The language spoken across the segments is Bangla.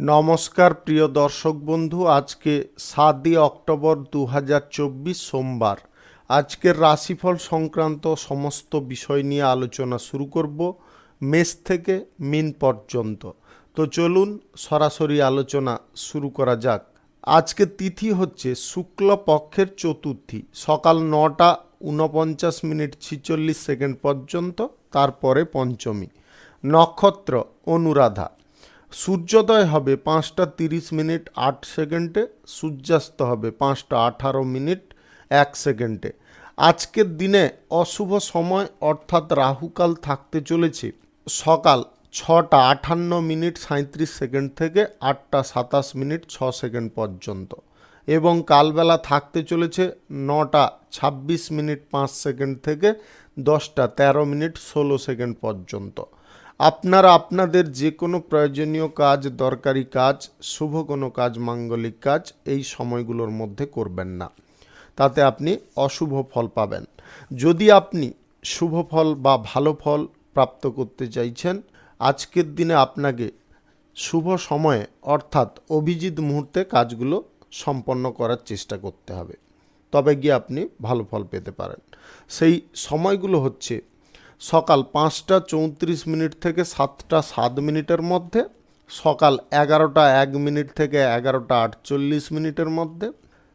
নমস্কার প্রিয় দর্শক বন্ধু, আজকে 7ই অক্টোবর 2024 সোমবার। আজকের রাশিফল সংক্রান্ত সমস্ত বিষয় নিয়ে আলোচনা শুরু করব, মেষ থেকে মীন পর্যন্ত। তো চলুন সরাসরি আলোচনা শুরু করা যাক। আজকে তিথি হচ্ছে শুক্ল পক্ষের চতুর্থী, সকাল 9:49:46 পর্যন্ত, তারপরে পঞ্চমী। নক্ষত্র অনুরাধা। সূর্যোদয় হবে 5:30:08, সূর্যাস্ত হবে 5:18:01। আজকের দিনে অশুভ সময় অর্থাৎ রাহুকাল থাকতে চলেছে সকাল 6:58:37 থেকে 8:27:06 পর্যন্ত, এবং কালবেলা থাকতে চলেছে 9:26:05 থেকে 10:13:16 পর্যন্ত। আপনারা আপনাদের যে কোনো প্রয়োজনীয় কাজ, দরকারি কাজ, শুভ কোনো কাজ, মাঙ্গলিক কাজ এই সময়গুলোর মধ্যে করবেন না, তাতে আপনি অশুভ ফল পাবেন। যদি আপনি শুভ ফল বা ভালো ফল প্রাপ্ত করতে চাইছেন, আজকের দিনে আপনাকে শুভ সময়ে অর্থাৎ অভিজিৎ মুহূর্তে কাজগুলো সম্পন্ন করার চেষ্টা করতে হবে, তবে গিয়ে আপনি ভালো ফল পেতে পারেন। সেই সময়গুলো হচ্ছে সকাল 5:34 থেকে 7:07 মধ্যে, সকাল 11:01 থেকে 11:48 মধ্যে,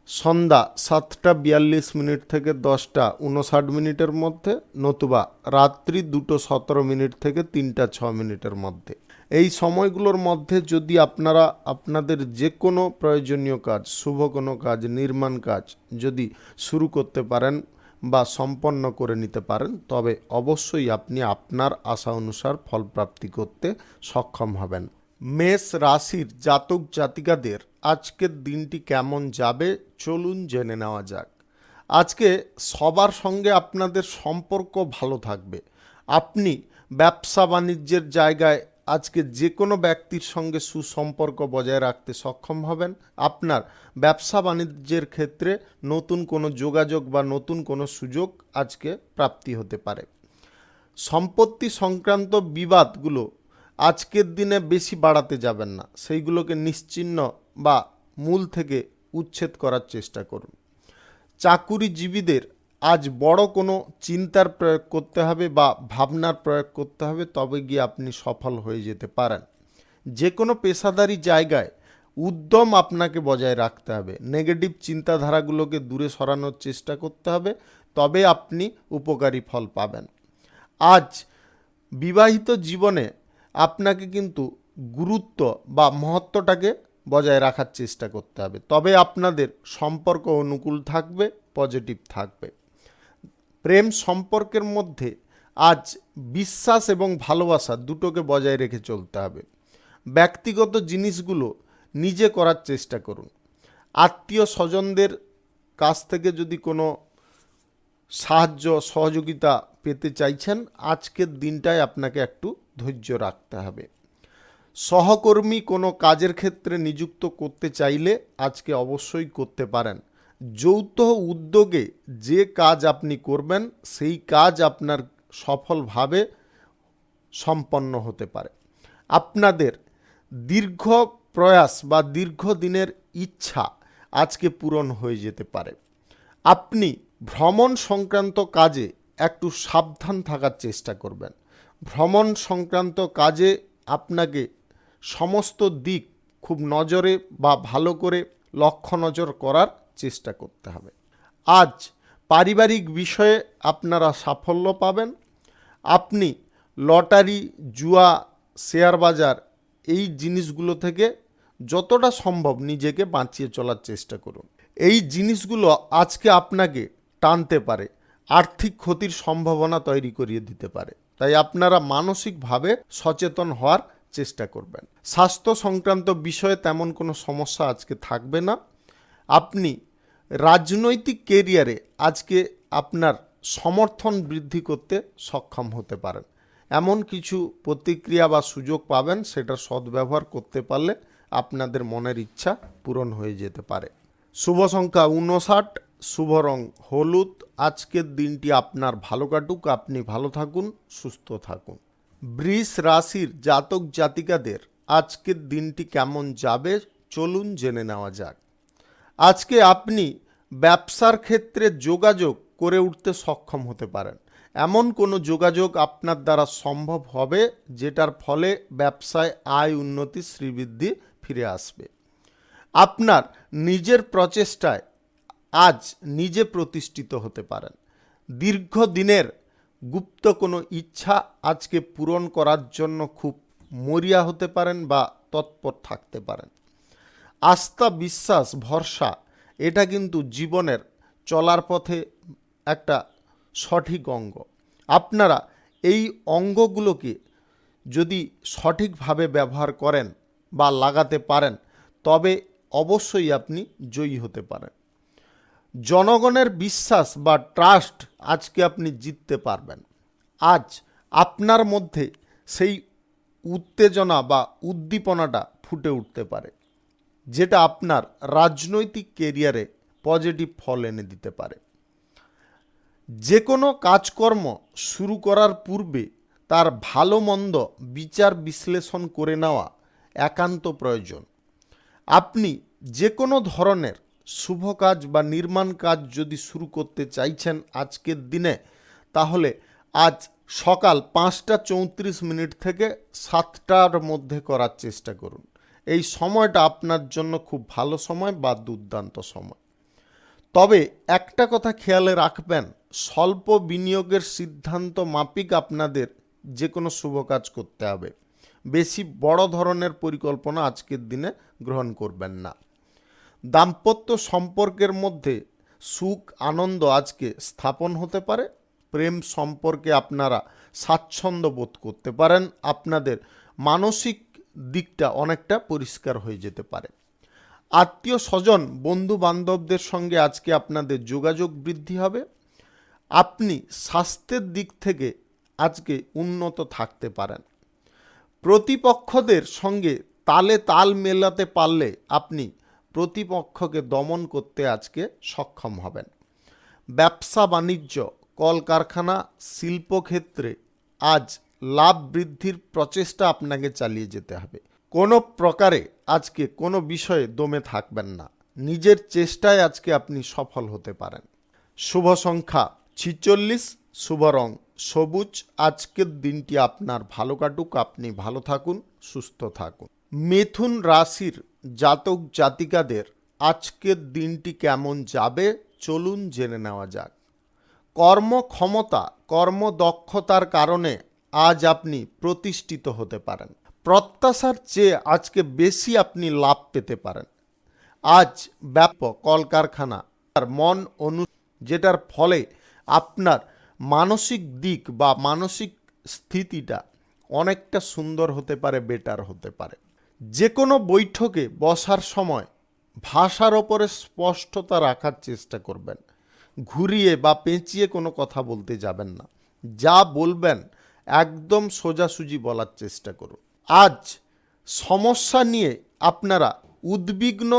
সন্ধ্যা 7:42 থেকে 10:59 মধ্যে, নতুবা রাত্রি 2:17 থেকে 3:06 মধ্যে। এই সময়গুলোর মধ্যে যদি আপনারা আপনাদের যে কোনো প্রয়োজনীয় কাজ, শুভ কোনো কাজ, নির্মাণ কাজ যদি শুরু করতে পারেন বা সম্পন্ন করে নিতে পারেন, তবে অবশ্যই আপনি আপনার আশা অনুসার ফলপ্রাপ্তি করতে সক্ষম হবেন। মেষ রাশির জাতক জাতিকাদের আজকের দিনটি কেমন যাবে চলুন জেনে নেওয়া যাক। আজকে সবার সঙ্গে আপনাদের সম্পর্ক ভালো থাকবে। আপনি ব্যবসা বাণিজ্যের জায়গায় আজকে যে কোনো ব্যক্তির সঙ্গে সুসম্পর্ক বজায় রাখতে সক্ষম হবেন। আপনার ব্যবসা বাণিজ্যের ক্ষেত্রে নতুন কোনো যোগাযোগ বা নতুন কোনো সুযোগ আজকে প্রাপ্তি হতে পারে। সম্পত্তি সংক্রান্ত বিবাদগুলো আজকের দিনে বেশি বাড়াতে যাবেন না, সেইগুলোকে নিশ্চিহ্ন বা মূল থেকে উচ্ছেদ করার চেষ্টা করুন। চাকুরিজীবীদের আজ বড় কোনো চিন্তার প্রয়োগ করতে হবে বা ভাবনার প্রয়োগ করতে হবে, তবে গিয়ে আপনি সফল হয়ে যেতে পারেন। যে কোনো পেশাদারি জায়গায় উদ্যম আপনাকে বজায় রাখতে হবে। নেগেটিভ চিন্তাধারাগুলোকে দূরে সরানোর চেষ্টা করতে হবে, তবে আপনি উপকারী ফল পাবেন। আজ বিবাহিত জীবনে আপনাকে কিন্তু গুরুত্ব বা মহত্বটাকে বজায় রাখার চেষ্টা করতে হবে, তবে আপনাদের সম্পর্ক অনুকূল থাকবে, পজিটিভ থাকবে। প্রেম সম্পর্কের মধ্যে আজ বিশ্বাস এবং ভালোবাসা দুটোকে বজায় রেখে চলতে হবে। ব্যক্তিগত জিনিসগুলো নিজে করার চেষ্টা করুন। আত্মীয় স্বজনদের কাছ থেকে যদি কোনো সাহায্য সহযোগিতা পেতে চাইছেন, আজকের দিনটায় আপনাকে একটু ধৈর্য রাখতে হবে। সহকর্মী কোনো কাজের ক্ষেত্রে নিযুক্ত করতে চাইলে আজকে অবশ্যই করতে পারেন। যৌথ উদ্যোগে যে কাজ আপনি করবেন, সেই কাজ আপনার সফলভাবে সম্পন্ন হতে পারে। আপনাদের দীর্ঘ প্রয়াস বা দীর্ঘদিনের ইচ্ছা আজকে পূরণ হয়ে যেতে পারে। আপনি ভ্রমণ সংক্রান্ত কাজে একটু সাবধান থাকার চেষ্টা করবেন। ভ্রমণ সংক্রান্ত কাজে আপনাকে সমস্ত দিক খুব নজরে বা ভালো করে লক্ষ্য নজর করার চেষ্টা করতে হবে। আজ পারিবারিক বিষয়ে আপনারা সাফল্য পাবেন। আপনি লটারি, জুয়া, শেয়ার বাজার এই জিনিসগুলো থেকে যতটা সম্ভব নিজেকে বাঁচিয়ে চলার চেষ্টা করুন। এই জিনিসগুলো আজকে আপনাকে টানতে পারে, আর্থিক ক্ষতির সম্ভাবনা তৈরি করিয়ে দিতে পারে, তাই আপনারা মানসিকভাবে সচেতন হওয়ার চেষ্টা করবেন। স্বাস্থ্য সংক্রান্ত বিষয়ে তেমন কোনো সমস্যা আজকে থাকবে না। আপনি রাজনৈতিক কেরিয়ারে আজকে আপনার সমর্থন বৃদ্ধি করতে সক্ষম হতে পারেন। এমন কিছু প্রতিক্রিয়া বা সুযোগ পাবেন, সেটার সদ্ব্যবহার করতে পারলে আপনাদের মনের ইচ্ছা পূরণ হয়ে যেতে পারে। শুভ সংখ্যা 59, শুভ রং হলুদ। আজকের দিনটি আপনার ভালো কাটুক, আপনি ভালো থাকুন, সুস্থ থাকুন। বৃষ রাশির জাতক জাতিকাদের আজকের দিনটি কেমন যাবে চলুন জেনে নেওয়া যাক। আজকে আপনি ব্যবসার ক্ষেত্রে যোগাযোগ করে উঠতে সক্ষম হতে পারেন। এমন কোনো যোগাযোগ আপনার দ্বারা সম্ভব হবে যেটার ফলে ব্যবসায় আয় উন্নতি শ্রীবৃদ্ধি ফিরে আসবে। আপনার নিজের প্রচেষ্টায় আজ নিজে প্রতিষ্ঠিত হতে পারেন। দীর্ঘদিনের গুপ্ত কোনো ইচ্ছা আজকে পূরণ করার জন্য খুব মরিয়া হতে পারেন বা তৎপর থাকতে পারেন। আস্থা, বিশ্বাস, ভরসা এটা কিন্তু জীবনের চলার পথে একটা সঠিক অঙ্গ। আপনারা এই অঙ্গগুলোকে যদি সঠিকভাবে ব্যবহার করেন বা লাগাতে পারেন তবে অবশ্যই আপনি জয়ী হতে পারেন। জনগণের বিশ্বাস বা ট্রাস্ট আজকে আপনি জিততে পারবেন। আজ আপনার মধ্যে সেই উত্তেজনা বা উদ্দীপনাটা ফুটে উঠতে পারে যেটা আপনার রাজনৈতিক কেরিয়ারে পজিটিভ ফল এনে দিতে পারে। যে কোনো কাজকর্ম শুরু করার পূর্বে তার ভালো মন্দ বিচার বিশ্লেষণ করে নেওয়া একান্ত প্রয়োজন। আপনি যে কোনো ধরনের শুভ কাজ বা নির্মাণ কাজ যদি শুরু করতে চাইছেন আজকের দিনে, তাহলে আজ সকাল 5:34 থেকে 7টার মধ্যে করার চেষ্টা করুন। এই সময়টা আপনার জন্য খুব ভালো সময় বা দুর্দান্ত সময়। তবে একটা কথা খেয়ালে রাখবেন, স্বল্প বিনিয়োগের সিদ্ধান্ত মাফিক আপনাদের যে কোনো শুভ কাজ করতে হবে। বেশি বড় ধরনের পরিকল্পনা আজকের দিনে গ্রহণ করবেন না। দাম্পত্য সম্পর্কের মধ্যে সুখ আনন্দ আজকে স্থাপন হতে পারে। প্রেম সম্পর্কে আপনারা স্বাচ্ছন্দ্য বোধ করতে পারেন। আপনাদের মানসিক দিকটা অনেকটা পরিষ্কার হয়ে যেতে পারে। আত্মীয় স্বজন, বন্ধু বান্ধবদের সঙ্গে আজকে আপনাদের যোগাযোগ বৃদ্ধি হবে। আপনি স্বাস্থ্যের দিক থেকে আজকে উন্নত থাকতে পারেন। প্রতিপক্ষদের সঙ্গে তালে তাল মেলাতে পারলে আপনি প্রতিপক্ষকে দমন করতে আজকে সক্ষম হবেন। ব্যবসা বাণিজ্য, কলকারখানা, শিল্পক্ষেত্রে আজ লাভ বৃদ্ধির প্রচেষ্টা আপনাকে চালিয়ে যেতে হবে। কোনো প্রকারে আজকে কোনো বিষয়ে দমে থাকবেন না। নিজের চেষ্টায় আজকে আপনি সফল হতে পারেন। শুভ সংখ্যা 46, শুভ রং সবুজ। আজকের দিনটি আপনার ভালো কাটুক, আপনি ভালো থাকুন, সুস্থ থাকুন। মিথুন রাশির জাতক জাতিকাদের আজকের দিনটি কেমন যাবে চলুন জেনে নেওয়া যাক। কর্মক্ষমতা, কর্মদক্ষতার কারণে আজ আপনি প্রতিষ্ঠিত হতে পারেন। প্রত্যাশার চেয়ে আজকে বেশি আপনি লাভ পেতে পারেন। আজ ব্যাপক কলকারখানা আর মন যেটার ফলে আপনার মানসিক দিক বা মানসিক স্থিতিটা অনেকটা সুন্দর হতে পারে, বেটার হতে পারে। যে কোনো বৈঠকে বসার সময় ভাষার ওপরে স্পষ্টতা রাখার চেষ্টা করবেন। ঘুরিয়ে বা পেঁচিয়ে কোনো কথা বলতে যাবেন না। যা বলবেন একদম সোজাসুজি বলার চেষ্টা করুন। আজ সমস্যা নিয়ে আপনারা উদ্বিগ্ন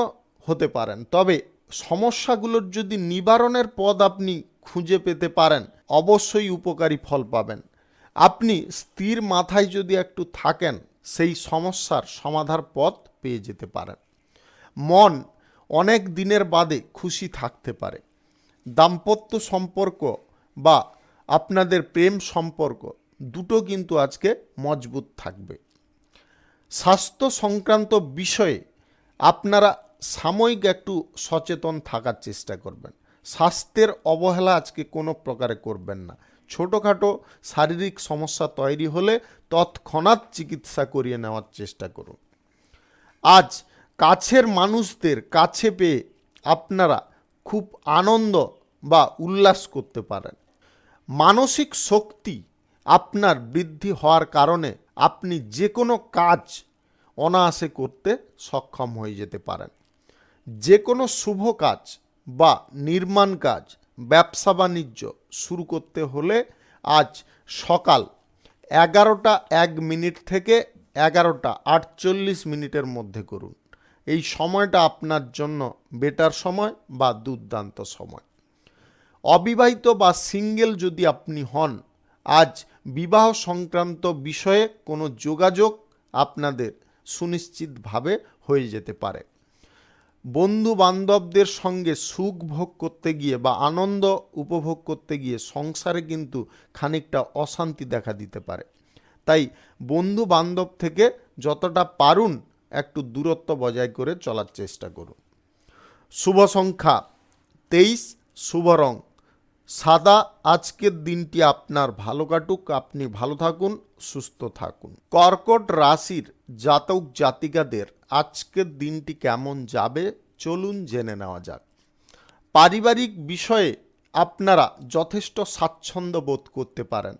হতে পারেন, তবে সমস্যাগুলোর যদি নিবারণের পথ আপনি খুঁজে পেতে পারেন অবশ্যই উপকারী ফল পাবেন। আপনি স্থির মাথায় যদি একটু থাকেন সেই সমস্যার সমাধার পথ পেয়ে যেতে পারেন। মন অনেক দিনের বাদে খুশি থাকতে পারে। দাম্পত্য সম্পর্ক বা আপনাদের প্রেম সম্পর্ক দুটো কিন্তু আজকে মজবুত থাকবে। স্বাস্থ্য সংক্রান্ত বিষয়ে আপনারা সাময়িক একটু সচেতন থাকার চেষ্টা করবেন। স্বাস্থ্যের অবহেলা আজকে কোনো প্রকারে করবেন না। ছোটোখাটো শারীরিক সমস্যা তৈরি হলে তৎক্ষণাৎ চিকিৎসা করিয়ে নেওয়ার চেষ্টা করুন। আজ কাছের মানুষদের কাছে পেয়ে আপনারা খুব আনন্দ বা উল্লাস করতে পারেন। মানসিক শক্তি আপনার বৃদ্ধি হওয়ার কারণে আপনি যে কোনো কাজ অনায়াসে করতে সক্ষম হয়ে যেতে পারেন। যে কোনো শুভ কাজ বা নির্মাণ কাজ, ব্যবসা বাণিজ্য শুরু করতে হলে আজ সকাল 11:01 থেকে 11:48 মধ্যে করুন। এই সময়টা আপনার জন্য বেটার সময় বা দুর্দান্ত সময়। অবিবাহিত বা সিঙ্গেল যদি আপনি হন, আজ বিবাহ সংক্রান্ত বিষয়ে কোনো যোগাযোগ আপনাদের সুনিশ্চিতভাবে হয়ে যেতে পারে। বন্ধু বান্ধবদের সঙ্গে সুখ ভোগ করতে গিয়ে বা আনন্দ উপভোগ করতে গিয়ে সংসারে কিন্তু খানিকটা অশান্তি দেখা দিতে পারে। তাই বন্ধু বান্ধব থেকে যতটা পারুন একটু দূরত্ব বজায় করে চলার চেষ্টা করুন। শুভ সংখ্যা 23, শুভ রং সাদা। আজকের দিনটি আপনার ভালো কাটুক, আপনি ভালো থাকুন, সুস্থ থাকুন। কর্কট রাশির জাতক জাতিকাদের আজকের দিনটি কেমন যাবে চলুন জেনে নেওয়া যাক। পারিবারিক বিষয়ে আপনারা যথেষ্ট স্বাচ্ছন্দ্য বোধ করতে পারেন।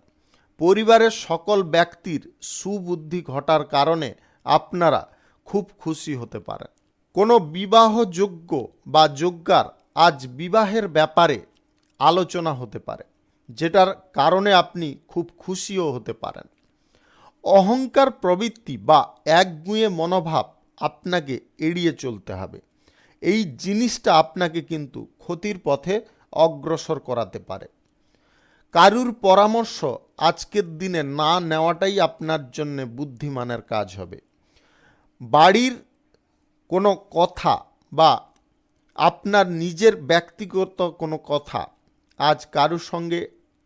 পরিবারের সকল ব্যক্তির সুবুদ্ধি ঘটার কারণে আপনারা খুব খুশি হতে পারেন। কোনো বিবাহযোগ্য বা যোগ্যার আজ বিবাহের ব্যাপারে আলোচনা হতে পারে, যেটার কারণে আপনি খুব খুশিও হতে পারেন। অহংকার প্রবৃত্তি বা একগুঁয়ে মনোভাব আপনাকে এড়িয়ে চলতে হবে। এই জিনিসটা আপনাকে কিন্তু ক্ষতির পথে অগ্রসর করাতে পারে। কারুর পরামর্শ আজকের দিনে না নেওয়াটাই আপনার জন্য বুদ্ধিমানের কাজ হবে। বাড়ির কোনো কথা বা আপনার নিজের ব্যক্তিগত কোনো কথা আজ কারুর সঙ্গে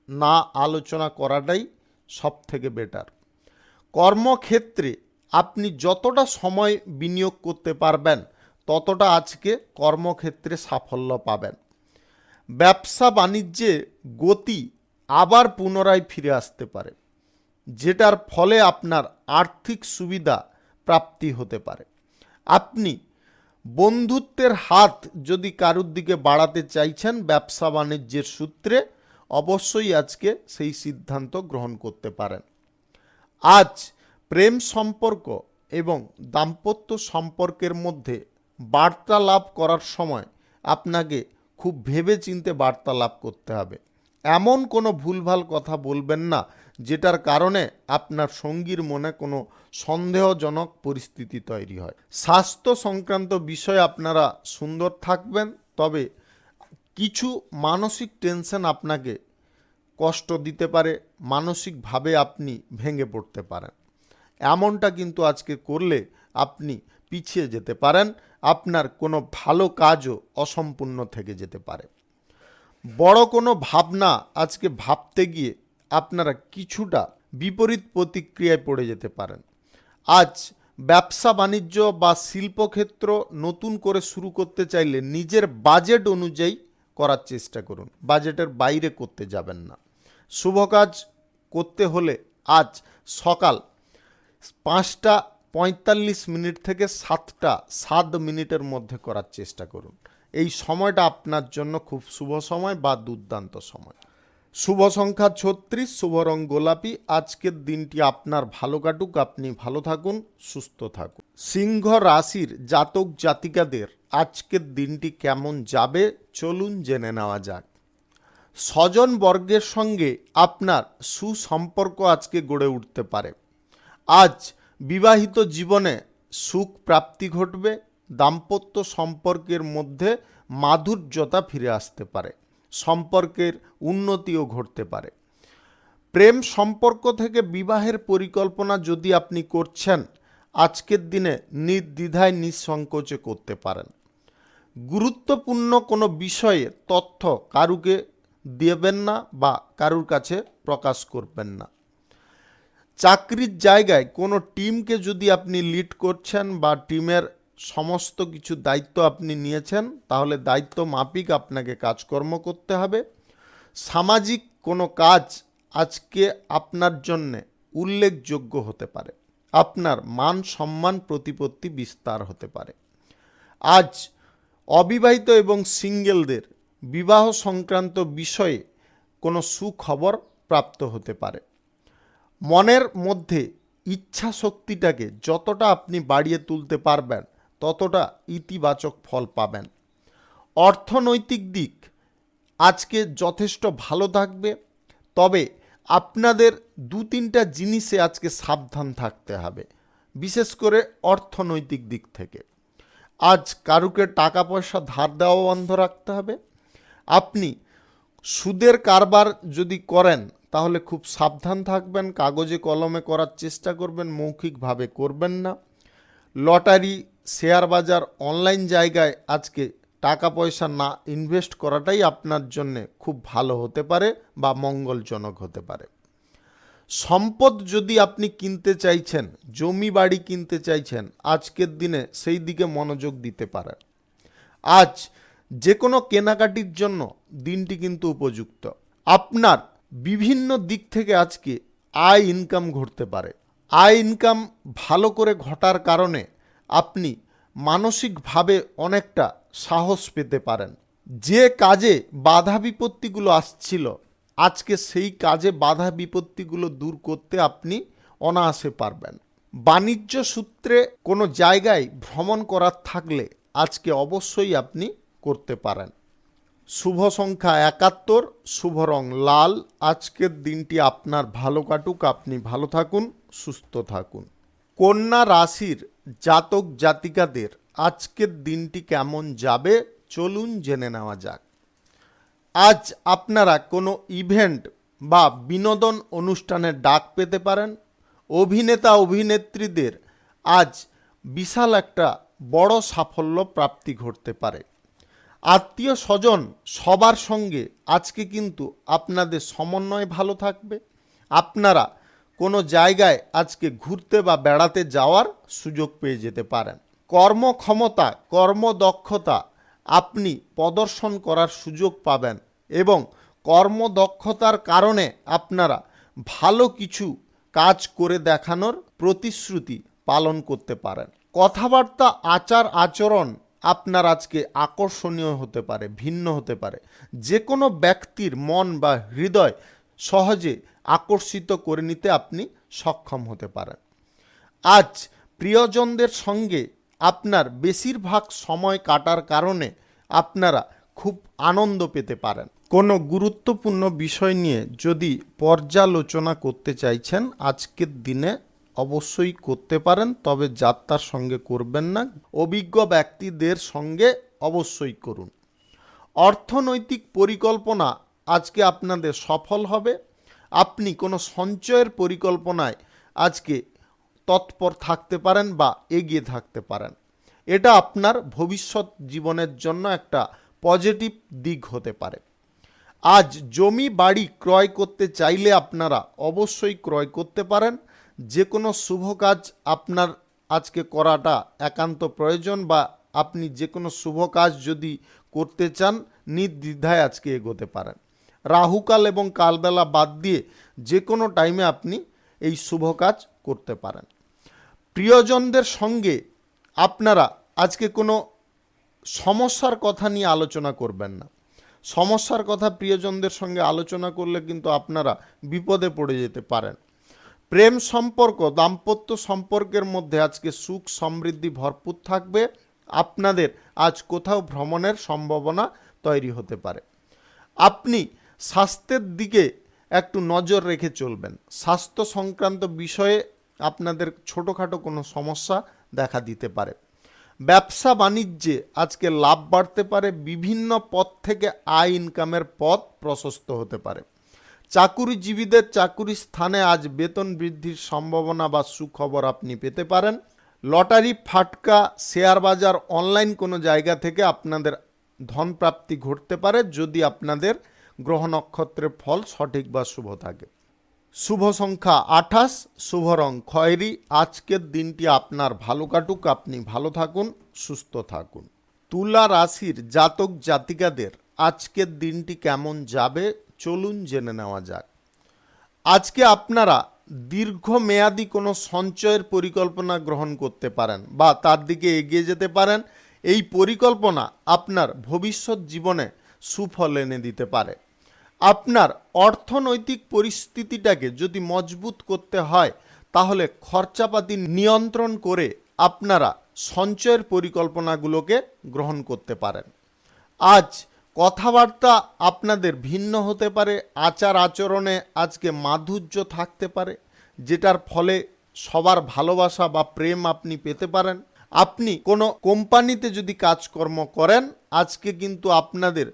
না আলোচনা করাটাই সবথেকে বেটার। কর্মক্ষেত্রে আপনি যতটা সময় বিনিয়োগ করতে পারবেন ততটা আজকে কর্মক্ষেত্রে সাফল্য পাবেন। ব্যবসা বাণিজ্যে গতি আবার পুনরায় ফিরে আসতে পারে, যেটার ফলে আপনার আর্থিক সুবিধা প্রাপ্তি হতে পারে। আপনি বন্ধুত্বের হাত যদি কারুর দিকে বাড়াতে চাইছেন ব্যবসা বাণিজ্যের সূত্রে, অবশ্যই আজকে সেই সিদ্ধান্ত গ্রহণ করতে পারেন। আজ প্রেম সম্পর্ক এবং দাম্পত্য সম্পর্কের মধ্যে বার্তালাপ করার সময় আপনাকে খুব ভেবেচিন্তে বার্তালাপ করতে হবে। এমন কোনো ভুলভাল কথা বলবেন না যেটার কারণে আপনার সঙ্গীর মনে কোনো সন্দেহজনক পরিস্থিতি তৈরি হয়। স্বাস্থ্য সংক্রান্ত বিষয়ে আপনারা সুন্দর থাকবেন, তবে কিছু মানসিক টেনশন আপনাকে কষ্ট দিতে পারে, মানসিকভাবে আপনি ভেঙে পড়তে পারেন। এমনটা কিন্তু আজকে করলে আপনি পিছিয়ে যেতে পারেন, আপনার কোনো ভালো কাজও অসম্পূর্ণ থেকে যেতে পারে। বড় কোনো ভাবনা আজকে ভাবতে গিয়ে আপনারা কিছুটা বিপরীত প্রতিক্রিয়ায় পড়ে যেতে পারেন। আজ ব্যবসা বাণিজ্য বা শিল্পক্ষেত্র নতুন করে শুরু করতে চাইলে নিজের বাজেট অনুযায়ী করার চেষ্টা করুন, বাজেটের বাইরে করতে যাবেন না। শুভ কাজ করতে হলে আজ সকাল 5:45 থেকে 7:07 মধ্যে করার চেষ্টা করুন। এই সময়টা আপনার জন্য খুব শুভ সময় বা দুর্দান্ত সময়। শুভ সংখ্যা 36, শুভ রং গোলাপি। আজকের দিনটি আপনার ভালো কাটুক, আপনি ভালো থাকুন, সুস্থ থাকুন। সিংহ রাশির জাতক জাতিকাদের আজকের দিনটি কেমন যাবে চলুন জেনে নেওয়া যাক। স্বজন বর্গের সঙ্গে আপনার সুসম্পর্ক আজকে গড়ে উঠতে পারে। আজ বিবাহিত জীবনে সুখ প্রাপ্তি ঘটবে। দাম্পত্য সম্পর্কের মধ্যে মাধুর্যতা ফিরে আসতে পারে, সম্পর্কের উন্নতিও ঘটতে পারে। প্রেম সম্পর্ক থেকে বিবাহের পরিকল্পনা যদি আপনি করছেন আজকের দিনে নির্দ্বিধায় নিঃসংকোচে করতে পারেন। গুরুত্বপূর্ণ কোনো বিষয়ে তথ্য কারুকে দেবেন না বা কারুর কাছে প্রকাশ করবেন না। চাকরির জায়গায় কোনো টিমকে যদি আপনি লিড করছেন বা টিমের সমস্ত কিছু দায়িত্ব আপনি নিয়েছেন, তাহলে দায়িত্ব মাফিক আপনাকে কাজকর্ম করতে হবে। সামাজিক কোনো কাজ আজকে আপনার জন্যে উল্লেখযোগ্য হতে পারে, আপনার মান সম্মান প্রতিপত্তি বিস্তার হতে পারে। আজ অবিবাহিত এবং সিঙ্গেলদের বিবাহ সংক্রান্ত বিষয়ে কোনো সুখবর প্রাপ্ত হতে পারে। মনের মধ্যে ইচ্ছা শক্তিটাকে যতটা আপনি বাড়িয়ে তুলতে পারবেন ততটা ইতিবাচক ফল পাবেন। অর্থনৈতিক দিক আজকে যথেষ্ট ভালো থাকবে, তবে আপনাদের 2-3টা জিনিসে আজকে সাবধান থাকতে হবে, বিশেষ করে অর্থনৈতিক দিক থেকে। আজ কারুকে টাকা পয়সা ধার দেওয়া বন্ধ রাখতে হবে। আপনি সুদের কারবার যদি করেন তাহলে খুব সাবধান থাকবেন, কাগজে কলমে করার চেষ্টা করবেন, মৌখিকভাবে করবেন না। লটারি, শেয়ার বাজার, অনলাইন জায়গায় আজকে টাকা পয়সা না ইনভেস্ট করাটাই আপনার জন্যে খুব ভালো হতে পারে বা মঙ্গলজনক হতে পারে। সম্পদ যদি আপনি কিনতে চাইছেন, জমি বাড়ি কিনতে চাইছেন, আজকের দিনে সেই দিকে মনোযোগ দিতে পারেন। আজ যে কোনো কেনাকাটির জন্য দিনটি কিন্তু উপযুক্ত। আপনার বিভিন্ন দিক থেকে আজকে আয় ইনকাম ঘটতে পারে। আয় ইনকাম ভালো করে ঘটার কারণে আপনি মানসিকভাবে অনেকটা সাহস পেতে পারেন। যে কাজে বাধা বিপত্তিগুলো আসছিল, আজকে সেই কাজে বাধা বিপত্তিগুলো দূর করতে আপনি অনায়াসে পারবেন। বাণিজ্য সূত্রে কোনো জায়গায় ভ্রমণ করার থাকলে আজকে অবশ্যই আপনি করতে পারেন। শুভ সংখ্যা ৭১, শুভ রং লাল। আজকের দিনটি আপনার ভালো কাটুক, আপনি ভালো থাকুন, সুস্থ থাকুন। কন্যা রাশির জাতক জাতিকাদের আজকের দিনটি কেমন যাবে চলুন জেনে নেওয়া যাক। আজ আপনারা কোনো ইভেন্ট বা বিনোদন অনুষ্ঠানের ডাক পেতে পারেন। অভিনেতা অভিনেত্রীদের আজ বিশাল একটা বড় সাফল্য প্রাপ্তি ঘটতে পারে। আত্মীয় স্বজন সবার সঙ্গে আজকে কিন্তু আপনাদের সমন্বয় ভালো থাকবে। আপনারা কোনো জায়গায় আজকে ঘুরতে বা বেড়াতে যাওয়ার সুযোগ পেয়ে যেতে পারেন। কর্মক্ষমতা, কর্মদক্ষতা আপনি প্রদর্শন করার সুযোগ পাবেন এবং কর্মদক্ষতার কারণে আপনারা ভালো কিছু কাজ করে দেখানোর প্রতিশ্রুতি পালন করতে পারেন। কথাবার্তা, আচার আচরণ আপনার আজকে আকর্ষণীয় হতে পারে, ভিন্ন হতে পারে। যে কোনো ব্যক্তির মন বা হৃদয় সহজে আকর্ষিত করে নিতে আপনি সক্ষম হতে পারেন। আজ প্রিয়জনদের সঙ্গে আপনার বেশিরভাগ সময় কাটার কারণে আপনারা খুব আনন্দ পেতে পারেন। কোনো গুরুত্বপূর্ণ বিষয় নিয়ে যদি পর্যালোচনা করতে চাইছেন আজকের দিনে অবশ্যই করতে পারেন, তবে যাত্রার সঙ্গে করবেন না, অভিজ্ঞ ব্যক্তিদের সঙ্গে অবশ্যই করুন। অর্থনৈতিক পরিকল্পনা আজকে আপনাদের সফল হবে। আপনি কোনো সঞ্চয়ের পরিকল্পনায় আজকে তৎপর থাকতে পারেন বা এগিয়ে থাকতে পারেন। এটা আপনার ভবিষ্যৎ জীবনের জন্য একটা পজিটিভ দিক হতে পারে। আজ জমি বাড়ি ক্রয় করতে চাইলে আপনারা অবশ্যই ক্রয় করতে পারেন। যে কোনো শুভ কাজ আপনার আজকে করাটা একান্ত প্রয়োজন, বা আপনি যে কোনো শুভ কাজ যদি করতে চান নির্দ্বিধায় আজকে এগোতে পারেন। রাহুকাল এবং কালবেলা বাদ দিয়ে যে কোনো টাইমে আপনি এই শুভ কাজ করতে পারেন। প্রিয়জনদের সঙ্গে আপনারা আজকে কোনো সমস্যার কথা নিয়ে আলোচনা করবেন না। সমস্যার কথা প্রিয়জনদের সঙ্গে আলোচনা করলে কিন্তু আপনারা বিপদে পড়ে যেতে পারেন। প্রেম সম্পর্ক, দাম্পত্য সম্পর্কের মধ্যে আজকে সুখ সমৃদ্ধি ভরপুর থাকবে। আপনাদের আজ কোথাও ভ্রমণের সম্ভাবনা তৈরি হতে পারে। আপনি স্বাস্থ্যের দিকে একটু নজর রেখে চলবেন। স্বাস্থ্য সংক্রান্ত বিষয়ে আপনাদের ছোটোখাটো কোনো সমস্যা দেখা দিতে পারে। ব্যবসা বাণিজ্যে আজকে লাভ বাড়তে পারে। বিভিন্ন পথ থেকে আয় ইনকামের পথ প্রশস্ত হতে পারে। চাকুরিজীবীদের চাকুরি স্থানে আজ বেতন বৃদ্ধির সম্ভাবনা বা সুখবর আপনি পেতে পারেন। লটারি, ফাটকা, শেয়ার বাজার, অনলাইন কোনো জায়গা থেকে আপনাদের ধন প্রাপ্তি ঘটতে পারে যদি আপনাদের গ্রহ নক্ষত্রের ফল সঠিক বা শুভ থাকে। শুভ সংখ্যা ২৮, শুভ রং খয়েরি। আজকের দিনটি আপনার ভালো কাটুক, আপনি ভালো থাকুন, সুস্থ থাকুন। তুলা রাশির জাতক জাতিকাদের আজকের দিনটি কেমন যাবে চলুন জেনে নেওয়া যাক। আজকে আপনারা দীর্ঘমেয়াদী কোনো সঞ্চয়ের পরিকল্পনা গ্রহণ করতে পারেন বা তার দিকে এগিয়ে যেতে পারেন। এই পরিকল্পনা আপনার ভবিষ্যৎ জীবনে সুফল এনে দিতে পারে। আপনার অর্থনৈতিক পরিস্থিতিটাকে যদি মজবুত করতে হয় তাহলে খরচাপাতি নিয়ন্ত্রণ করে আপনারা সঞ্চয়ের পরিকল্পনাগুলোকে গ্রহণ করতে পারেন। আজ কথাবার্তা আপনাদের ভিন্ন হতে পারে। আচার আচরণে আজকে মাধুর্য থাকতে পারে, যেটার ফলে সবার ভালোবাসা বা প্রেম আপনি পেতে পারেন। আপনি কোনো কোম্পানিতে যদি কাজকর্ম করেন আজকে কিন্তু আপনাদের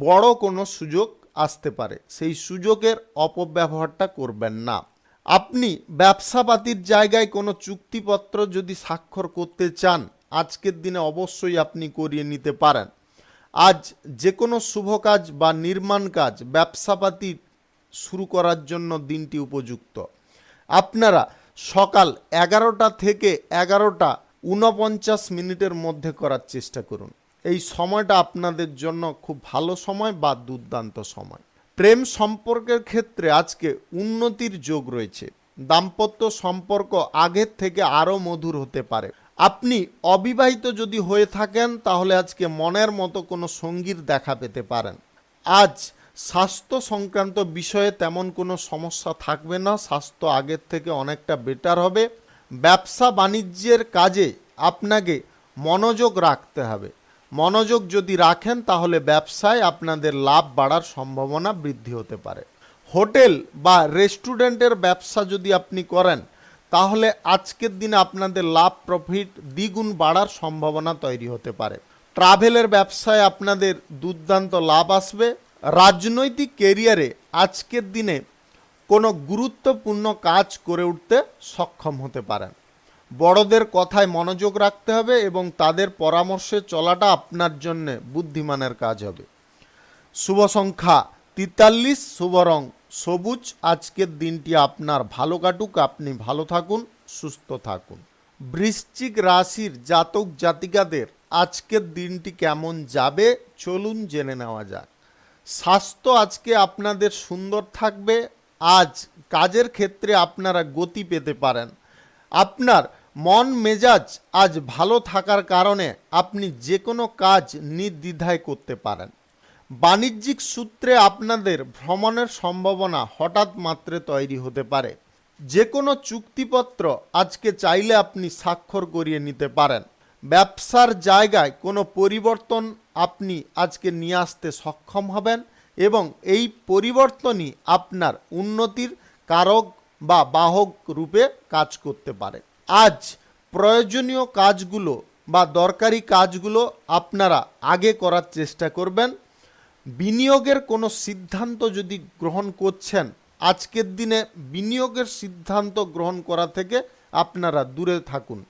বড় কোনো সুযোগ আসতে পারে, সেই সুযোগের অপব্যবহারটা করবেন না। আপনি ব্যবসাপাতির জায়গায় কোনো চুক্তিপত্র যদি স্বাক্ষর করতে চান, আজকের দিনে অবশ্যই আপনি করিয়ে নিতে পারেন। আজ যে কোনো শুভ কাজ বা নির্মাণ কাজ, ব্যবসাপাতি শুরু করার জন্য দিনটি উপযুক্ত। আপনারা সকাল 11টা থেকে 11:49 মধ্যে করার চেষ্টা করুন। এই সময়টা আপনাদের জন্য খুব ভালো সময় বা দুর্দান্ত সময়। প্রেম সম্পর্কের ক্ষেত্রে আজকে উন্নতির যোগ রয়েছে। দাম্পত্য সম্পর্ক আগের থেকে আরও মধুর হতে পারে। আপনি অবিবাহিত যদি হয়ে থাকেন তাহলে আজকে মনের মতো কোনো সঙ্গীর দেখা পেতে পারেন। আজ স্বাস্থ্য সংক্রান্ত বিষয়ে তেমন কোনো সমস্যা থাকবে না, স্বাস্থ্য আগের থেকে অনেকটা বেটার হবে। ব্যবসা বাণিজ্যের কাজে আপনাকে মনোযোগ রাখতে হবে। মনোযোগ যদি রাখেন তাহলে ব্যবসায় আপনাদের লাভ বাড়ার সম্ভাবনা বৃদ্ধি হতে পারে। হোটেল বা রেস্টুরেন্টের ব্যবসা যদি আপনি করেন তাহলে আজকের দিনে আপনাদের লাভ প্রফিট দ্বিগুণ বাড়ার সম্ভাবনা তৈরি হতে পারে। ট্রাভেলের ব্যবসায় আপনাদের দুর্দান্ত লাভ আসবে। রাজনৈতিক কেরিয়ারে আজকের দিনে কোনো গুরুত্বপূর্ণ কাজ করে উঠতে সক্ষম হতে পারেন। বড়দের কথায় মনোযোগ রাখতে হবে এবং তাদের পরামর্শে চলাটা আপনার জন্য বুদ্ধিমানের কাজ হবে। শুভ সংখ্যা 43, শুভ রং সবুজ। আজকের দিনটি আপনার ভালো কাটুক, আপনি ভালো থাকুন, সুস্থ থাকুন। বৃশ্চিক রাশির জাতক জাতিকাদের আজকের দিনটি কেমন যাবে চলুন জেনে নেওয়া যাক। স্বাস্থ্য আজকে আপনাদের সুন্দর থাকবে। আজ কাজের ক্ষেত্রে আপনারা গতি পেতে পারেন। আপনার মন মেজাজ আজ ভালো থাকার কারণে আপনি যে কোনো কাজ নির্দ্বিধায় করতে পারেন। বাণিজ্যিক সূত্রে আপনাদের ভ্রমণের সম্ভাবনা হঠাৎ মাত্রে তৈরি হতে পারে। যে কোনো চুক্তিপত্র আজকে চাইলে আপনি স্বাক্ষর করিয়ে নিতে পারেন। ব্যবসার জায়গায় কোনো পরিবর্তন আপনি আজকে নিয়ে আসতে সক্ষম হবেন এবং এই পরিবর্তনই আপনার উন্নতির কারক বা বাহক রূপে কাজ করতে পারে। আজ প্রয়োজনীয় কাজগুলো বা দরকারি কাজগুলো আপনারা আগে করার চেষ্টা করবেন। বিনিয়োগের কোনো সিদ্ধান্ত যদি গ্রহণ করছেন, আজকের দিনে বিনিয়োগের সিদ্ধান্ত গ্রহণ করা থেকে আপনারা দূরে থাকুন।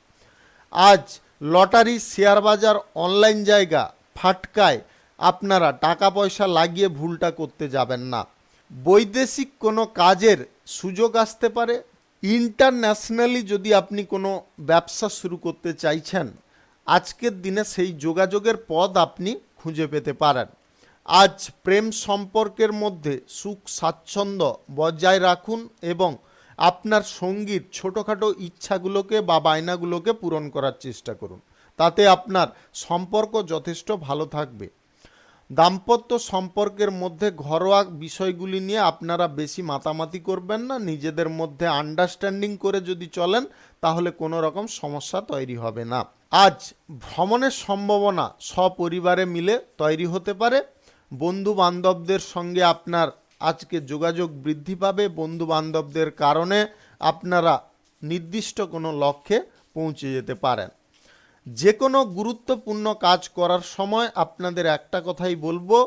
আজ লটারি, শেয়ার বাজার, অনলাইন জায়গা, ফাটকায় আপনারা টাকা পয়সা লাগিয়ে ভুলটা করতে যাবেন না। বৈদেশিক কোনো কাজের সুযোগ আসতে পারে। ইন্টারন্যাশনালি যদি আপনি কোনো ব্যবসা শুরু করতে চাইছেন, আজকের দিনে সেই যোগাযোগের পথ আপনি খুঁজে পেতে পারেন। আজ প্রেম সম্পর্কের মধ্যে সুখ স্বাচ্ছন্দ্য বজায় রাখুন এবং আপনার সঙ্গীর ছোটোখাটো ইচ্ছাগুলোকে বা বায়নাগুলোকে পূরণ করার চেষ্টা করুন। তাতে আপনার সম্পর্ক যথেষ্ট ভালো থাকবে। দাম্পত্য সম্পর্কের মধ্যে ঘরোয়া বিষয়গুলি নিয়ে আপনারা বেশি মাতামাতি করবেন না। নিজেদের মধ্যে আন্ডারস্ট্যান্ডিং করে যদি চলেন তাহলে কোনো রকম সমস্যা তৈরি হবে না। আজ ভ্রমণের সম্ভাবনা সপরিবারে মিলে তৈরি হতে পারে। বন্ধু বান্ধবদের সঙ্গে আপনার আজকে যোগাযোগ বৃদ্ধি পাবে। বন্ধু বান্ধবদের কারণে আপনারা নির্দিষ্ট কোনো লক্ষ্যে পৌঁছে যেতে পারেন। যে কোনো গুরুত্বপূর্ণ কাজ করার সময় আপনাদের একটা কথাই বলবো,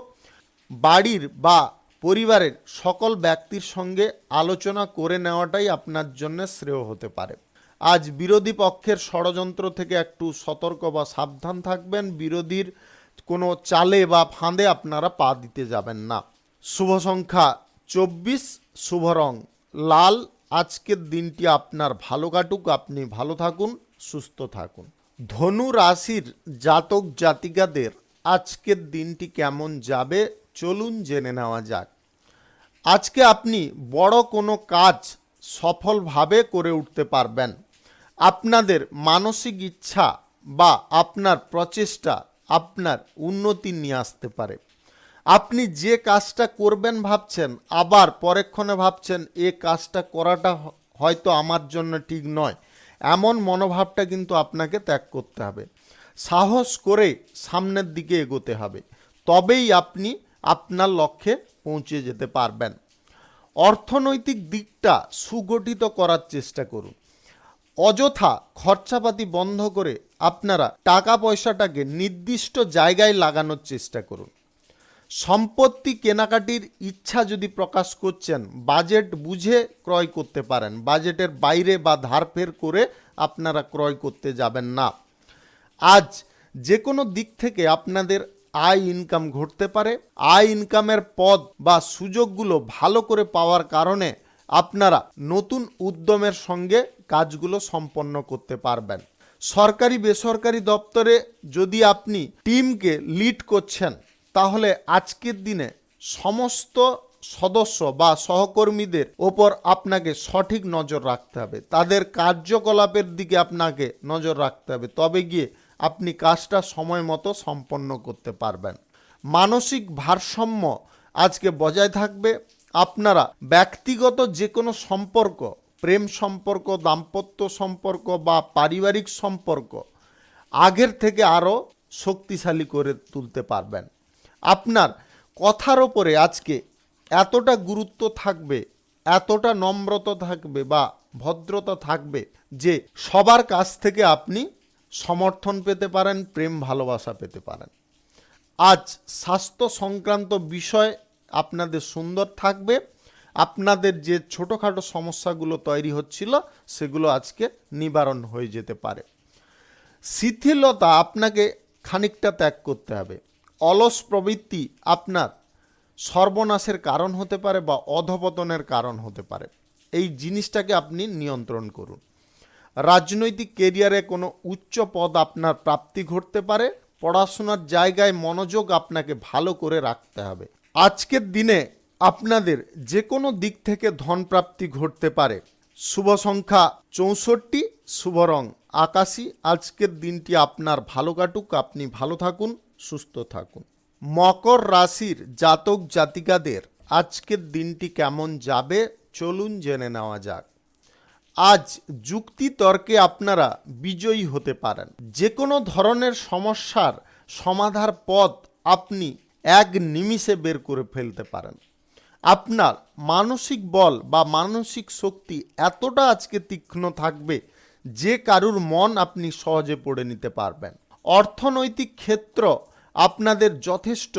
বাড়ির বা পরিবারের সকল ব্যক্তির সঙ্গে আলোচনা করে নেওয়াটাই আপনার জন্য শ্রেয় হতে পারে। আজ বিরোধী পক্ষের ষড়যন্ত্র থেকে একটু সতর্ক বা সাবধান থাকবেন। বিরোধীর কোনো চালে বা ফাঁদে আপনারা পা দিতে যাবেন না। শুভ সংখ্যা 24, শুভ রং লাল। আজকের দিনটি আপনার ভালো কাটুক, আপনি ভালো থাকুন, সুস্থ থাকুন। ধনু রাশির জাতক জাতিকাদের আজকের দিনটি কেমন যাবে চলুন জেনে নেওয়া যাক। আজকে আপনি বড় কোনো কাজ সফলভাবে করে উঠতে পারবেন। আপনাদের মানসিক ইচ্ছা বা আপনার প্রচেষ্টা আপনার উন্নতি নিয়ে আসতে পারে। আপনি যে কাজটা করবেন ভাবছেন, আবার পরেক্ষণে ভাবছেন এ কাজটা করাটা হয়তো আমার জন্য ঠিক নয়, এমন মনোভাবটা কিন্তু আপনাকে ত্যাগ করতে হবে। সাহস করে সামনের দিকে এগোতে হবে, তবেই আপনি আপনার লক্ষ্যে পৌঁছে যেতে পারবেন। অর্থনৈতিক দিকটা সুগঠিত করার চেষ্টা করুন। অযথা খরচাপাতি বন্ধ করে আপনারা টাকা পয়সাটাকে নির্দিষ্ট জায়গায় লাগানোর চেষ্টা করুন। সম্পত্তি কেনাকাটির ইচ্ছা যদি প্রকাশ করছেন, বাজেট বুঝে ক্রয় করতে পারেন। বাজেটের বাইরে বা ধারফের করে আপনারা ক্রয় করতে যাবেন না। আজ যে কোনো দিক থেকে আপনাদের আয় ইনকাম ঘটতে পারে। আয় ইনকামের পথ বা সুযোগগুলো ভালো করে পাওয়ার কারণে আপনারা নতুন উদ্যমের সঙ্গে কাজগুলো সম্পন্ন করতে পারবেন। সরকারি বেসরকারি দপ্তরে যদি আপনি টিমকে লিড করছেন, তাহলে আজকের দিনে সমস্ত সদস্য বা সহকর্মীদের ওপর আপনাকে সঠিক নজর রাখতে হবে। তাদের কার্যকলাপের দিকে আপনাকে নজর রাখতে হবে, তবে গিয়ে আপনি কাজটা সময় মতো সম্পন্ন করতে পারবেন। মানসিক ভারসাম্য আজকে বজায় থাকবে। আপনারা ব্যক্তিগত যে কোনো সম্পর্ক, প্রেম সম্পর্ক, দাম্পত্য সম্পর্ক বা পারিবারিক সম্পর্ক আগের থেকে আরও শক্তিশালী করে তুলতে পারবেন। আপনার কথার ওপরে আজকে এতটা গুরুত্ব থাকবে, এতটা নম্রতা থাকবে বা ভদ্রতা থাকবে যে সবার কাছ থেকে আপনি সমর্থন পেতে পারেন, প্রেম ভালোবাসা পেতে পারেন। আজ স্বাস্থ্য সংক্রান্ত বিষয় আপনাদের সুন্দর থাকবে। আপনাদের যে ছোটোখাটো সমস্যাগুলো তৈরি হচ্ছিল সেগুলো আজকে নিবারণ হয়ে যেতে পারে। শিথিলতা আপনাকে খানিকটা ত্যাগ করতে হবে। অলস প্রবৃত্তি আপনার সর্বনাশের কারণ হতে পারে বা অধপতনের কারণ হতে পারে। এই জিনিসটাকে আপনি নিয়ন্ত্রণ করুন। রাজনৈতিক কেরিয়ারে কোনো উচ্চ পদ আপনার প্রাপ্তি ঘটতে পারে। পড়াশোনার জায়গায় মনোযোগ আপনাকে ভালো করে রাখতে হবে। আজকের দিনে আপনাদের যে কোনো দিক থেকে ধন প্রাপ্তি ঘটতে পারে। শুভ সংখ্যা 64, শুভ রং আকাশী। আজকের দিনটি আপনার ভালো কাটুক, আপনি ভালো থাকুন, সুস্থ থাকুন। মকর রাশির জাতক জাতিকাদের আজকের দিনটি কেমন যাবে চলুন জেনে নেওয়া যাক। আজ যুক্তি তর্কে আপনারা বিজয়ী হতে পারেন। যে কোনো ধরনের সমস্যার সমাধার পথ আপনি এক নিমিষে বের করে ফেলতে পারেন। আপনার মানসিক বল বা মানসিক শক্তি এতটা আজকে তীক্ষ্ণ থাকবে যে কারুর মন আপনি সহজে পড়ে নিতে পারবেন। অর্থনৈতিক ক্ষেত্র আপনাদের যথেষ্ট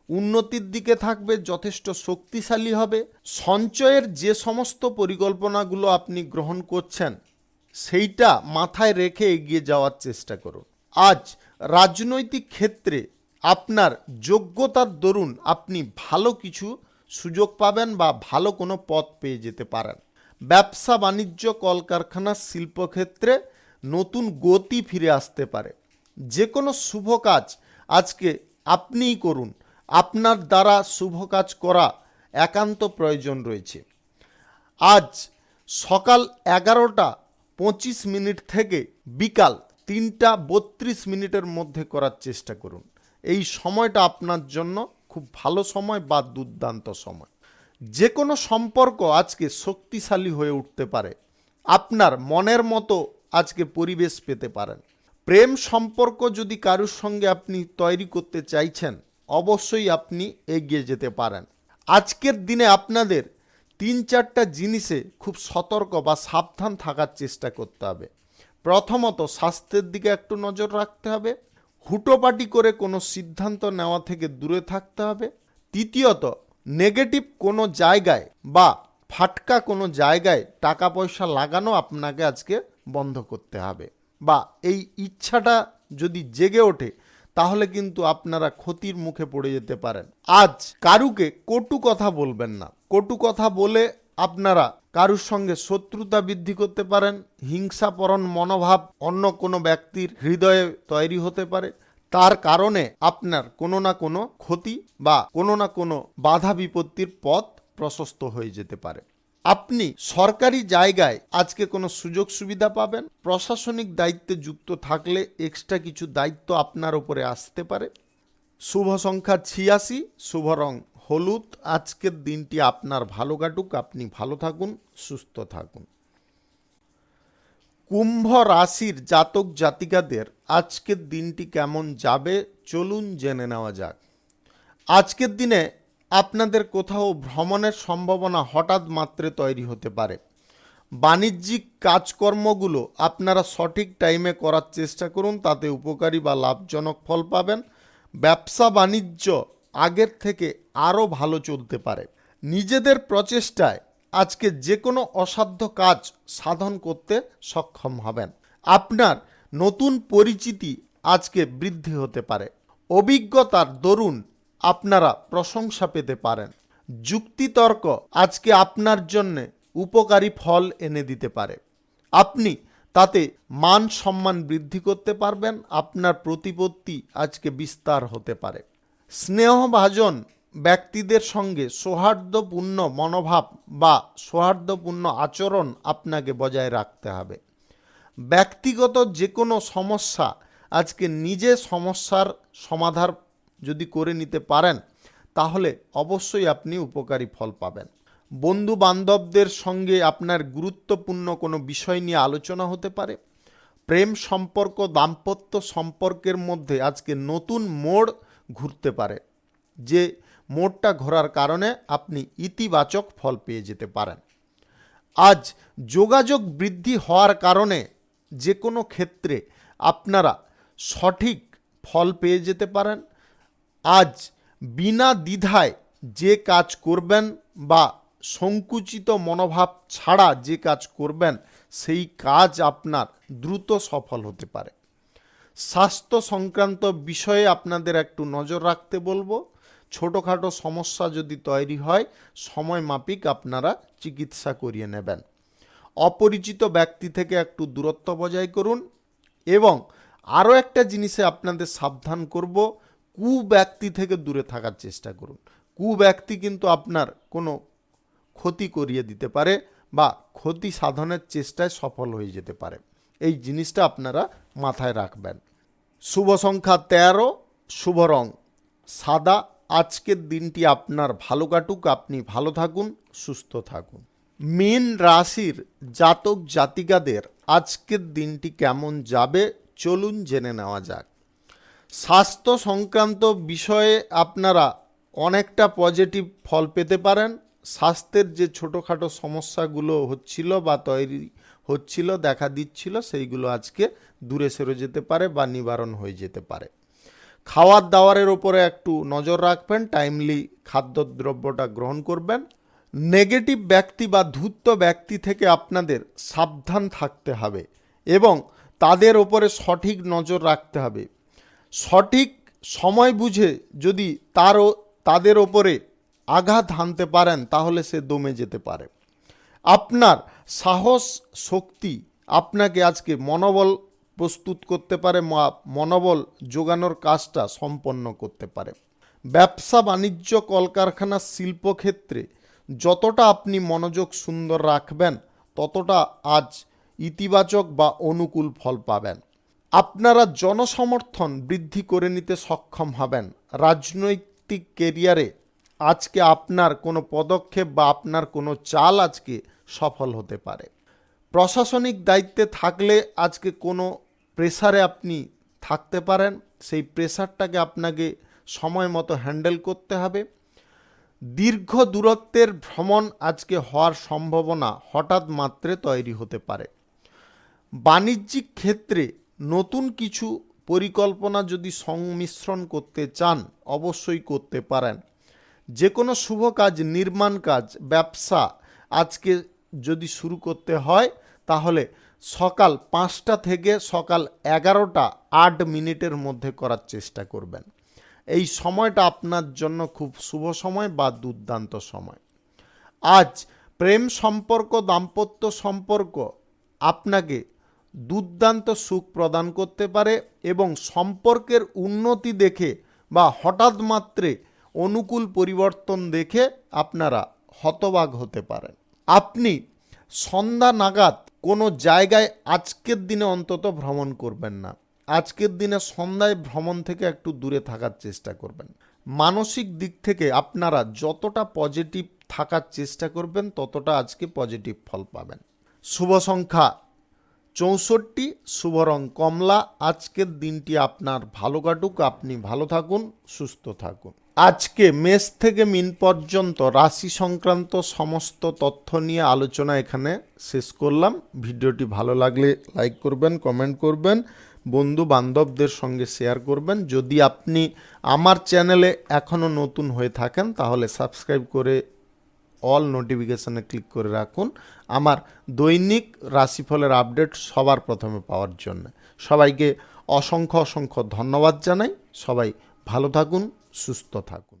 উন্নতির দিকে থাকবে, যথেষ্ট শক্তিশালী হবে। সঞ্চয়ের যে সমস্ত পরিকল্পনাগুলো আপনি গ্রহণ করছেন সেইটা মাথায় রেখে এগিয়ে যাওয়ার চেষ্টা করুন। আজ রাজনৈতিক ক্ষেত্রে আপনার যোগ্যতার দরুন আপনি ভালো কিছু সুযোগ পাবেন বা ভালো কোনো পথ পেয়ে যেতে পারেন। ব্যবসা বাণিজ্য, কলকারখানা, শিল্পক্ষেত্রে নতুন গতি ফিরে আসতে পারে। যে কোনো শুভ কাজ আজকে আপনিই করুন। আপনার দ্বারা শুভ কাজ করা একান্ত প্রয়োজন রয়েছে। আজ সকাল 11:25 থেকে বিকাল 3:32 মধ্যে করার চেষ্টা করুন। এই সময়টা আপনার জন্য খুব ভালো সময় বা দুর্দান্ত সময়। যে কোনো সম্পর্ক আজকে শক্তিশালী হয়ে উঠতে পারে। আপনার মনের মতো আজকে পরিবেশ পেতে পারেন। প্রেম সম্পর্ক যদি কারোর সঙ্গে আপনি তৈরি করতে চাইছেন, অবশ্যই আপনি এগিয়ে যেতে পারেন। আজকের দিনে আপনাদের 3-4টা জিনিসে খুব সতর্ক বা সাবধান থাকার চেষ্টা করতে হবে। প্রথমত, স্বাস্থ্যের দিকে একটু নজর রাখতে হবে। হুটোপাটি করে কোনো সিদ্ধান্ত নেওয়া থেকে দূরে থাকতে হবে। তৃতীয়ত, নেগেটিভ কোনো জায়গায় বা ফাটকা কোনো জায়গায় টাকা পয়সা লাগানো আপনাকে আজকে বন্ধ করতে হবে, বা এই ইচ্ছাটা যদি জেগে ওঠে তাহলে কিন্তু আপনারা ক্ষতির মুখে পড়ে যেতে পারেন। আজ কারুকে কটু কথা বলবেন না। কটু কথা বলে আপনারা কারুর সঙ্গে শত্রুতা বৃদ্ধি করতে পারেন। হিংসাপরণ মনোভাব অন্য কোনো ব্যক্তির হৃদয়ে তৈরি হতে পারে। তার কারণে আপনার কোনো না কোনো ক্ষতি বা কোনো না কোনো বাধা বিপত্তির পথ প্রশস্ত হয়ে যেতে পারে। আপনি সরকারি জায়গায় আজকে কোনো সুযোগ সুবিধা পাবেন। প্রশাসনিক দায়িত্বে যুক্ত থাকলে এক্সট্রা কিছু দায়িত্ব আপনার উপরে আসতে পারে। শুভ সংখ্যা 86, শুভ রং হলুদ। আজকের দিনটি আপনার ভালো কাটুক, আপনি ভালো থাকুন, সুস্থ থাকুন। কুম্ভ রাশির জাতক জাতিকাদের আজকের দিনটি কেমন যাবে চলুন জেনে নেওয়া যাক। আজকের দিনে আপনাদের কোথাও ভ্রমণের সম্ভাবনা হঠাৎ মাত্রে তৈরি হতে পারে। বাণিজ্যিক কাজকর্মগুলো আপনারা সঠিক টাইমে করার চেষ্টা করুন, তাতে উপকারী বা লাভজনক ফল পাবেন। ব্যবসা বাণিজ্য আগের থেকে আরও ভালো চলতে পারে। নিজেদের প্রচেষ্টায় আজকে যে কোনো অসাধ্য কাজ সাধন করতে সক্ষম হবেন। আপনার নতুন পরিচিতি আজকে বৃদ্ধি হতে পারে। অভিজ্ঞতার দরুন আপনারা প্রশংসা পেতে পারেন। যুক্তিতর্ক আজকে আপনার জন্য উপকারী ফল এনে দিতে পারে। আপনি তাতে মান সম্মান বৃদ্ধি করতে পারবেন। আপনার প্রতিপত্তি আজকে বিস্তার হতে পারে। স্নেহভাজন ব্যক্তিদের সঙ্গে সৌহার্দ্যপূর্ণ মনোভাব বা সৌহার্দ্যপূর্ণ আচরণ আপনাকে বজায় রাখতে হবে। ব্যক্তিগত যে কোনো সমস্যা আজকে নিজে সমস্যার সমাধান যদি করে নিতে পারেন তাহলে অবশ্যই আপনি উপকারী ফল পাবেন। বন্ধু বান্ধবদের সঙ্গে আপনার গুরুত্বপূর্ণ কোনো বিষয় নিয়ে আলোচনা হতে পারে। প্রেম সম্পর্ক দাম্পত্য সম্পর্কের মধ্যে আজকে নতুন মোড় ঘুরতে পারে, যে মোড়টা ঘোরার কারণে আপনি ইতিবাচক ফল পেয়ে যেতে পারেন। আজ যোগাযোগ বৃদ্ধি হওয়ার কারণে যে কোনো ক্ষেত্রে আপনারা সঠিক ফল পেয়ে যেতে পারেন। আজ বিনা দ্বিধায় যে কাজ করবেন বা সংকুচিত মনোভাব ছাড়া যে কাজ করবেন সেই কাজ আপনার দ্রুত সফল হতে পারে। স্বাস্থ্য সংক্রান্ত বিষয়ে আপনাদের একটু নজর রাখতে বলবো। ছোটোখাটো সমস্যা যদি তৈরি হয় সময় মাফিক আপনারা চিকিৎসা করিয়ে নেবেন। অপরিচিত ব্যক্তি থেকে একটু দূরত্ব বজায় করুন এবং আরও একটা জিনিসে আপনাদের সাবধান করব, ব্যক্তি থেকে দূরে থাকার চেষ্টা করুন। ব্যক্তি কিন্তু আপনার কোনো ক্ষতি করিয়ে দিতে পারে বা ক্ষতি সাধনের চেষ্টায় সফল হয়ে যেতে পারে। এই জিনিসটা আপনারা মাথায় রাখবেন। শুভ সংখ্যা 13, শুভ রং সাদা। আজকের দিনটি আপনার ভালো কাটুক, আপনি ভালো থাকুন, সুস্থ থাকুন। মীন রাশির জাতক জাতিকাদের আজকের দিনটি কেমন যাবে চলুন জেনে নেওয়া যাক। স্বাস্থ্য সংক্রান্ত বিষয়ে আপনারা অনেকটা পজিটিভ ফল পেতে পারেন। স্বাস্থ্যের যে ছোটোখাটো সমস্যাগুলো হচ্ছিল বা তৈরি হচ্ছিল, দেখা দিচ্ছিল, সেইগুলো আজকে দূরে সরে যেতে পারে বা নিবারণ হয়ে যেতে পারে। খাওয়ার দাওয়ারের ওপরে একটু নজর রাখবেন, টাইমলি খাদ্যদ্রব্যটা গ্রহণ করবেন। নেগেটিভ ব্যক্তি বা ধূর্ত ব্যক্তি থেকে আপনাদের সাবধান থাকতে হবে এবং তাদের ওপরে সঠিক নজর রাখতে হবে। সঠিক সময় বুঝে যদি তাদের ওপরে আঘাত হানতে পারেন তাহলে সে দমে যেতে পারে। আপনার সাহস শক্তি আপনাকে আজকে মনোবল প্রস্তুত করতে পারে, মনোবল যোগানোর কাজটা সম্পন্ন করতে পারে। ব্যবসা বাণিজ্য কলকারখানা শিল্পক্ষেত্রে যতটা আপনি মনোযোগ সুন্দর রাখবেন ততটা আজ ইতিবাচক বা অনুকূল ফল পাবেন। আপনারা জনসমর্থন বৃদ্ধি করে নিতে সক্ষম হবেন। রাজনৈতিক কেরিয়ারে আজকে আপনার কোনো পদক্ষেপ বা আপনার কোনো চাল আজকে সফল হতে পারে। প্রশাসনিক দায়িত্বে থাকলে আজকে কোনো প্রেসারে আপনি থাকতে পারেন, সেই প্রেসারটাকে আপনাকে সময় মতো হ্যান্ডেল করতে হবে। দীর্ঘ দূরত্বের ভ্রমণ আজকে হওয়ার সম্ভাবনা হঠাৎ মাত্রে তৈরি হতে পারে। বাণিজ্যিক ক্ষেত্রে নতুন কিছু পরিকল্পনা যদি সংমিশ্রণ করতে চান অবশ্যই করতে পারেন। যে কোনো শুভ কাজ, নির্মাণ কাজ, ব্যবসা আজকে যদি শুরু করতে হয় তাহলে সকাল 5টা থেকে সকাল 11টা 8 মিনিটের মধ্যে করার চেষ্টা করবেন। এই সময়টা আপনার জন্য খুব শুভ সময় বা দুর্দান্ত সময়। আজ প্রেম সম্পর্ক দাম্পত্য সম্পর্ক আপনাকে দুর্দান্ত সুখ প্রদান করতে পারে এবং সম্পর্কের উন্নতি দেখে বা হঠাৎ মাত্রে অনুকূল পরিবর্তন দেখে আপনারা হতবাক হতে পারেন। আপনি সন্ধ্যা নাগাদ কোনো জায়গায় আজকের দিনে অন্তত ভ্রমণ করবেন না। আজকের দিনে সন্ধ্যায় ভ্রমণ থেকে একটু দূরে থাকার চেষ্টা করবেন। মানসিক দিক থেকে আপনারা যতটা পজিটিভ থাকার চেষ্টা করবেন ততটা আজকে পজিটিভ ফল পাবেন। শুভ সংখ্যা 64, শুভ রং কমলা। আজকের দিনটি আপনার ভালো কাটুক, আপনি ভালো থাকুন, সুস্থ থাকুন। আজকে মেষ থেকে মিন পর্যন্ত রাশি সংক্রান্ত সমস্ত তথ্য নিয়ে আলোচনা এখানে শেষ করলাম। ভিডিওটি ভালো লাগলে লাইক করবেন, কমেন্ট করবেন, বন্ধু বান্ধবদের সঙ্গে শেয়ার করবেন। যদি আপনি আমার চ্যানেলে এখনও নতুন হয়ে থাকেন তাহলে সাবস্ক্রাইব করে অল নোটিফিকেশানে ক্লিক করে রাখুন আমার দৈনিক রাশিফলের আপডেট সবার প্রথমে পাওয়ার জন্য। সবাইকে অসংখ্য অসংখ্য ধন্যবাদ জানাই। সবাই ভালো থাকুন, সুস্থ থাকুন।